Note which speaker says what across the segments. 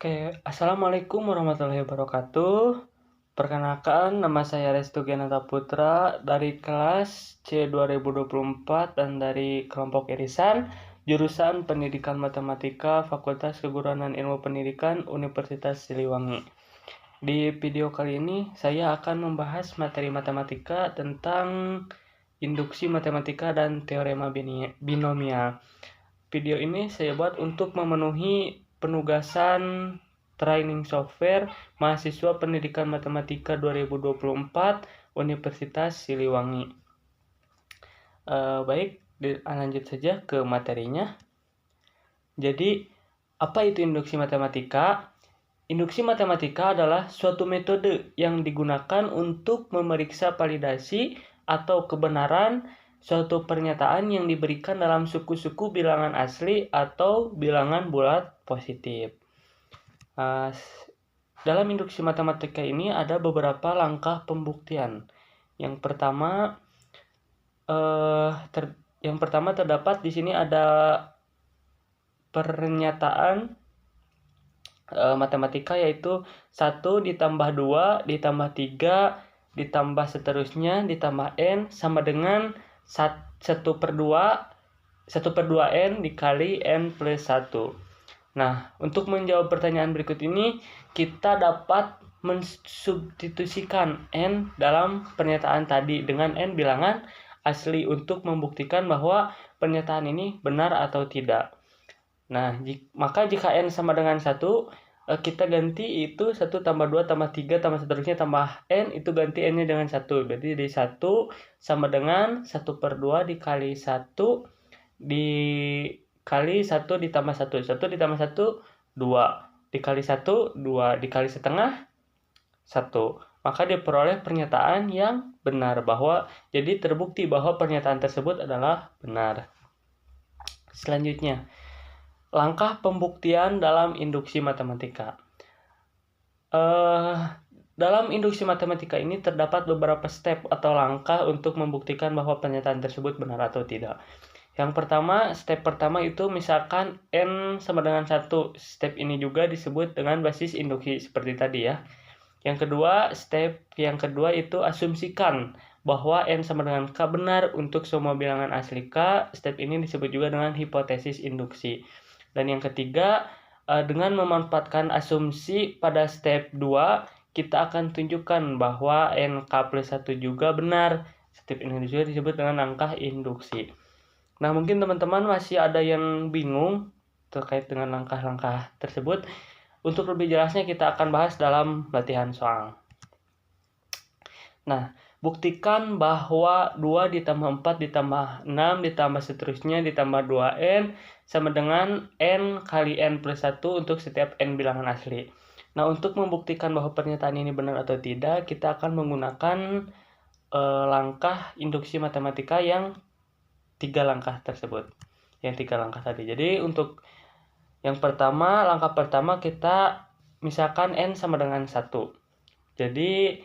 Speaker 1: Oke, Assalamualaikum warahmatullahi wabarakatuh. Perkenalkan, nama saya Restu Genata Putra dari kelas C 2024 dan dari kelompok irisan, jurusan Pendidikan Matematika, Fakultas Keguruan dan Ilmu Pendidikan, Universitas Siliwangi. Di video kali ini, saya akan membahas materi matematika tentang induksi matematika dan teorema binomial. Video ini saya buat untuk memenuhi penugasan training software mahasiswa Pendidikan Matematika 2024 Universitas Siliwangi. Baik, lanjut saja ke materinya. Jadi, apa itu induksi matematika? Induksi matematika adalah suatu metode yang digunakan untuk memeriksa validasi atau kebenaran suatu pernyataan yang diberikan dalam suku-suku bilangan asli atau bilangan bulat positif. Dalam induksi matematika ini ada beberapa langkah pembuktian. Yang pertama terdapat di sini ada pernyataan matematika, yaitu 1 ditambah 2 ditambah 3 ditambah seterusnya ditambah n sama dengan 1/2 n dikali n plus 1. Nah, untuk menjawab pertanyaan berikut ini, kita dapat mensubstitusikan n dalam pernyataan tadi dengan n bilangan asli untuk membuktikan bahwa pernyataan ini benar atau tidak. Nah, maka jika n sama dengan 1, kita ganti itu 1 tambah 2 tambah 3 tambah seterusnya tambah n, itu ganti n-nya dengan 1. Berarti dari 1 sama dengan 1/2 dikali 1 dikali 1 ditambah 1. 1 ditambah 1, 2. Dikali 1, 2. Dikali setengah, 1. Maka diperoleh pernyataan yang benar, jadi terbukti bahwa pernyataan tersebut adalah benar. Selanjutnya, langkah pembuktian dalam induksi matematika. Dalam induksi matematika ini terdapat beberapa step atau langkah untuk membuktikan bahwa pernyataan tersebut benar atau tidak. Step pertama itu misalkan n sama dengan 1. Step ini juga disebut dengan basis induksi seperti tadi ya. Step yang kedua itu asumsikan bahwa n sama dengan k benar untuk semua bilangan asli k. Step ini disebut juga dengan hipotesis induksi. Dan yang ketiga, dengan memanfaatkan asumsi pada step 2, kita akan tunjukkan bahwa nk plus 1 juga benar. Step ini juga disebut dengan langkah induksi. Nah, mungkin teman-teman masih ada yang bingung terkait dengan langkah-langkah tersebut. Untuk lebih jelasnya kita akan bahas dalam latihan soal. Nah, buktikan bahwa 2 ditambah 4 ditambah 6 ditambah seterusnya ditambah 2n sama dengan n kali n plus 1 untuk setiap n bilangan asli. Nah, untuk membuktikan bahwa pernyataan ini benar atau tidak, kita akan menggunakan langkah induksi matematika yang 3 langkah tersebut. Yang 3 langkah tadi. Jadi, untuk yang pertama, langkah pertama kita misalkan n sama dengan 1. Jadi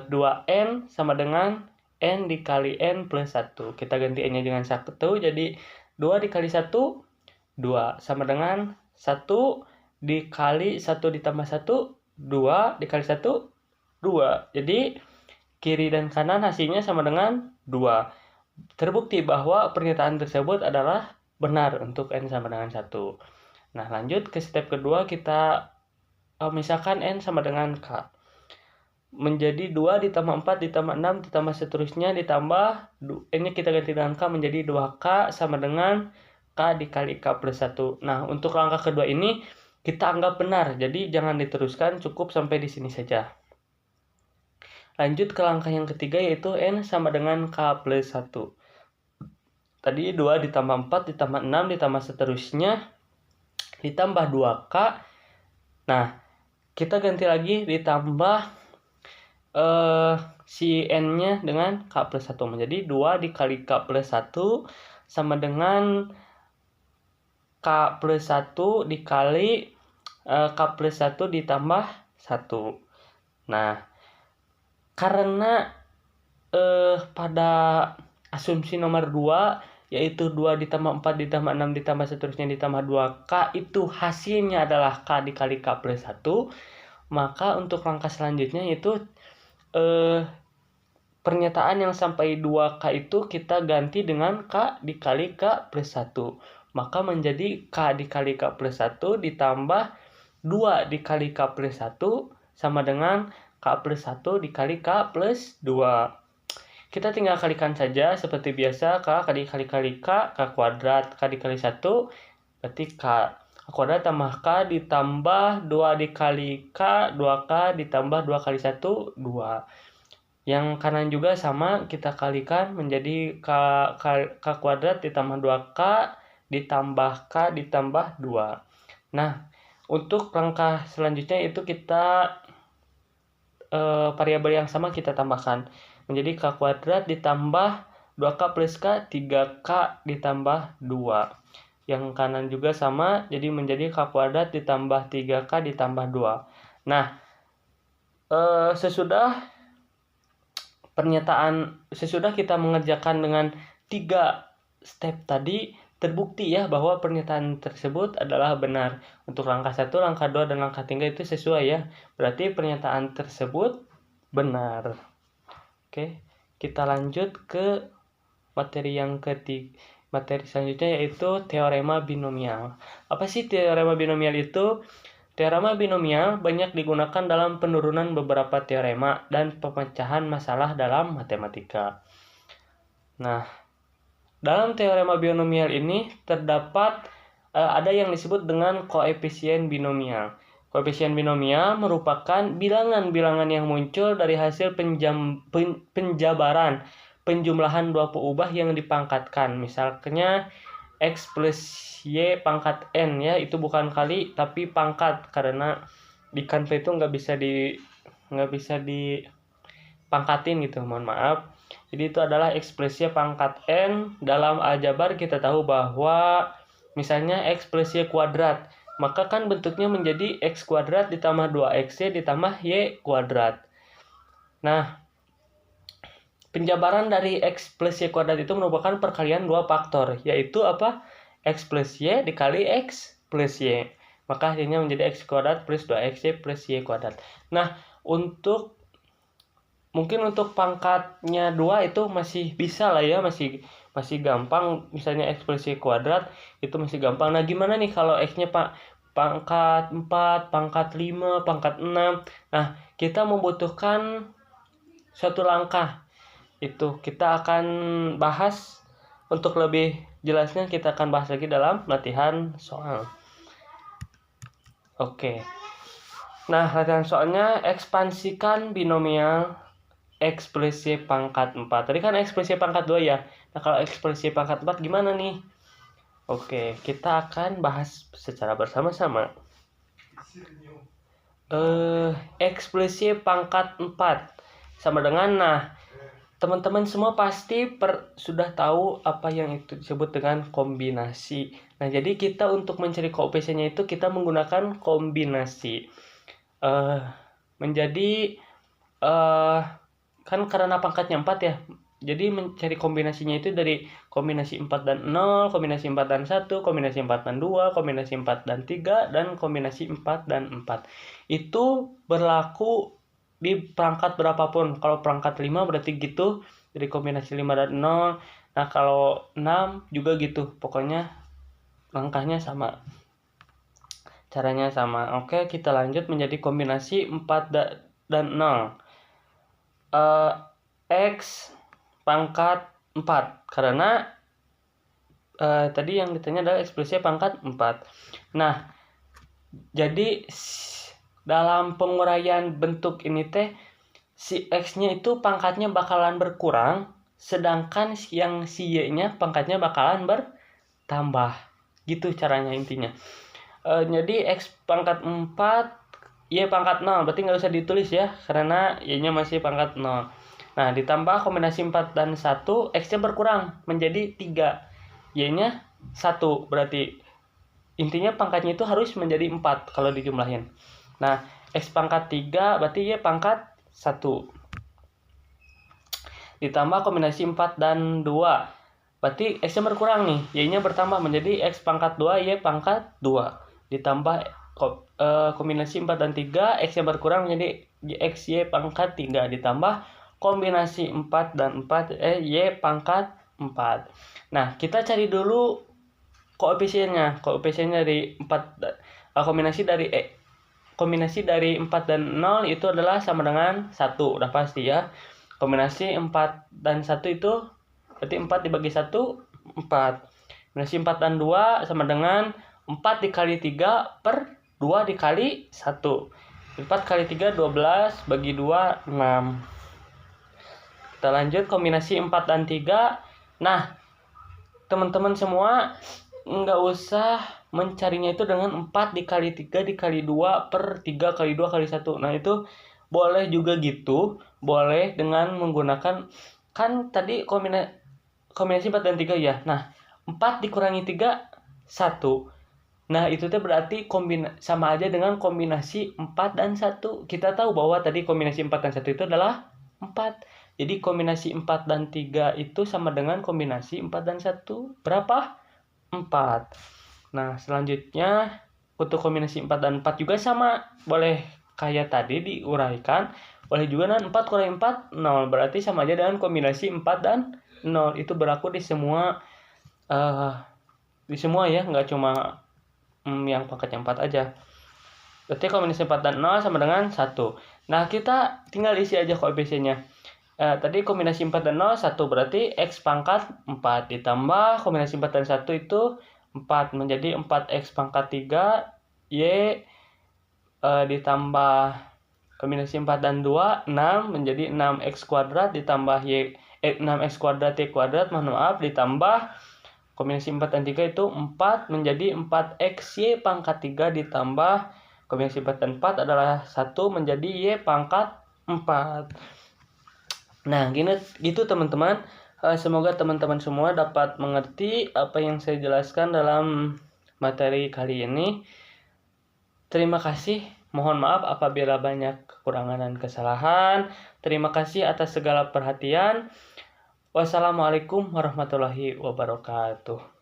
Speaker 1: 2n sama dengan n dikali n plus 1. Kita ganti n-nya dengan 1, jadi 2 dikali 1, 2. Sama dengan 1 dikali 1 ditambah 1, 2 dikali 1, 2. Jadi kiri dan kanan hasilnya sama dengan 2. Terbukti bahwa pernyataan tersebut adalah benar untuk n sama dengan 1. Nah, lanjut ke step kedua, kita misalkan n sama dengan k. Menjadi 2 ditambah 4 ditambah 6 ditambah seterusnya ditambah n-nya kita ganti dengan k menjadi 2k sama dengan k dikali k plus 1. Nah, untuk langkah kedua ini kita anggap benar, jadi jangan diteruskan, cukup sampai di sini saja. Lanjut ke langkah yang ketiga, yaitu n sama dengan k plus 1. Tadi 2 ditambah 4 ditambah 6 ditambah seterusnya ditambah 2k. Nah, kita ganti lagi ditambah si n-nya dengan k plus 1 menjadi 2 dikali k plus 1 sama dengan k plus 1 dikali k plus 1 ditambah 1. Nah, karena pada asumsi nomor 2 yaitu 2 ditambah 4 ditambah 6 ditambah seterusnya ditambah 2K, itu hasilnya adalah K dikali K plus 1, maka untuk langkah selanjutnya itu pernyataan yang sampai 2K itu kita ganti dengan K dikali K plus 1. Maka menjadi K dikali K plus 1 ditambah 2 dikali K plus 1 sama dengan K plus 1 dikali K plus 2. Kita tinggal kalikan saja seperti biasa. K dikali K kuadrat. K dikali 1 berarti K kuadrat tambah K ditambah 2 dikali K, 2K ditambah 2 kali 1, 2. Yang kanan juga sama, kita kalikan menjadi K kuadrat ditambah 2K ditambah K ditambah 2. Nah, untuk langkah selanjutnya itu kita variabel yang sama kita tambahkan. Menjadi K kuadrat ditambah 2K plus K, 3K ditambah 2. Yang kanan juga sama, jadi menjadi K kuadrat ditambah 3K ditambah 2. Nah, sesudah kita mengerjakan dengan 3 step tadi, terbukti ya bahwa pernyataan tersebut adalah benar. Untuk langkah 1, langkah 2, dan langkah 3 itu sesuai ya. Berarti pernyataan tersebut benar. Oke, kita lanjut ke materi yang ketiga. Materi selanjutnya yaitu teorema binomial. Apa sih teorema binomial itu? Teorema binomial banyak digunakan dalam penurunan beberapa teorema dan pemecahan masalah dalam matematika. Nah, dalam teorema binomial ini terdapat ada yang disebut dengan koefisien binomial. Koefisien binomial merupakan bilangan-bilangan yang muncul dari hasil penjabaran penjumlahan dua peubah yang dipangkatkan. Misalnya X plus Y pangkat N ya, itu bukan kali tapi pangkat, karena di Canva itu nggak bisa dipangkatin gitu, mohon maaf. Jadi itu adalah X plus Y pangkat N. Dalam aljabar kita tahu bahwa misalnya X plus Y kuadrat, maka kan bentuknya menjadi X kuadrat ditambah 2XY ditambah Y kuadrat. Nah, penjabaran dari X plus Y kuadrat itu merupakan perkalian dua faktor, yaitu apa? X plus Y dikali X plus Y. Maka hasilnya menjadi X kuadrat plus 2XY plus Y kuadrat. Nah, mungkin untuk pangkatnya 2 itu masih bisa lah ya, masih gampang. Misalnya X plus Y kuadrat itu masih gampang. Nah, gimana nih kalau X-nya pangkat 4, pangkat 5, pangkat 6? Nah, kita membutuhkan suatu langkah. Itu kita akan bahas. Untuk lebih jelasnya kita akan bahas lagi dalam latihan soal. Oke. Nah, latihan soalnya ekspansikan binomial X plus Y pangkat 4. Tadi kan X plus Y pangkat 2 ya. Nah, kalau X plus Y pangkat 4 gimana nih? Oke, kita akan bahas secara bersama-sama. X plus Y pangkat 4 sama dengan, nah, teman-teman semua pasti sudah tahu apa yang itu disebut dengan kombinasi. Nah, jadi kita untuk mencari koefisiennya itu kita menggunakan kombinasi. Kan karena pangkatnya 4 ya. Jadi mencari kombinasinya itu dari kombinasi 4 dan 0, kombinasi 4 dan 1, kombinasi 4 dan 2, kombinasi 4 dan 3, dan kombinasi 4 dan 4. Itu berlaku di perangkat berapapun. Kalau perangkat 5 berarti gitu, dari kombinasi 5 dan 0. Nah, kalau 6 juga gitu. Pokoknya langkahnya sama, caranya sama. Oke, kita lanjut menjadi kombinasi 4 dan 0. X pangkat 4, karena tadi yang ditanya adalah X plus Y pangkat 4. Nah, jadi dalam penguraian bentuk ini teh, si X-nya itu pangkatnya bakalan berkurang, sedangkan yang si Y-nya pangkatnya bakalan bertambah. Gitu caranya intinya. Jadi X pangkat 4, Y pangkat 0, berarti nggak usah ditulis ya, karena Y-nya masih pangkat 0. Nah, ditambah kombinasi 4 dan 1, X-nya berkurang menjadi 3, Y-nya 1, berarti intinya pangkatnya itu harus menjadi 4 kalau dijumlahin. Nah, X pangkat 3 berarti Y pangkat 1. Ditambah kombinasi 4 dan 2. Berarti X-nya berkurang nih, Y-nya bertambah menjadi X pangkat 2, Y pangkat 2. Ditambah kombinasi 4 dan 3, X-nya berkurang menjadi X, Y pangkat 3. Ditambah kombinasi 4 dan 4, Y pangkat 4. Nah, kita cari dulu koefisiennya. Koefisiennya dari 4, kombinasi dari 4 dan 0 itu adalah sama dengan 1. Udah pasti ya. Kombinasi 4 dan 1 itu berarti 4 dibagi 1, 4. Kombinasi 4 dan 2 sama dengan 4 dikali 3 per 2 dikali 1. 4 kali 3, 12, bagi 2, 6. Kita lanjut kombinasi 4 dan 3. Nah, teman-teman semua nggak usah mencarinya itu dengan 4 dikali 3 dikali 2 per 3 kali 2 kali 1. Nah, itu boleh juga gitu. Boleh dengan menggunakan, kan tadi kombinasi 4 dan 3 ya. Nah, 4 dikurangi 3, 1. Nah, itu tuh berarti sama aja dengan kombinasi 4 dan 1. Kita tahu bahwa tadi kombinasi 4 dan 1 itu adalah 4. Jadi kombinasi 4 dan 3 itu sama dengan kombinasi 4 dan 1. Berapa? 4. Nah, selanjutnya untuk kombinasi 4 dan 4 juga sama. Boleh kayak tadi diuraikan. Boleh juga dengan 4 kurangi 4, 0. Berarti sama aja dengan kombinasi 4 dan 0. Itu berlaku di semua ya, nggak cuma yang pangkatnya 4 aja. Berarti kombinasi 4 dan 0 sama dengan 1. Nah, kita tinggal isi aja koefisiennya. Tadi kombinasi 4 dan 0, 1. Berarti X pangkat 4. Ditambah kombinasi 4 dan 1 itu 4. Menjadi 4X pangkat 3. Y ditambah kombinasi 4 dan 2, 6. Menjadi 6X kuadrat ditambah 6X kuadrat Y kuadrat. Mohon maaf. Ditambah kombinasi 4 dan 3 itu 4. Menjadi 4XY pangkat 3 ditambah kombinasi 4 dan 4 adalah 1 menjadi Y pangkat 4. Nah, gitu teman-teman. Semoga teman-teman semua dapat mengerti apa yang saya jelaskan dalam materi kali ini. Terima kasih. Mohon maaf apabila banyak kekurangan dan kesalahan. Terima kasih atas segala perhatian. Wassalamualaikum warahmatullahi wabarakatuh.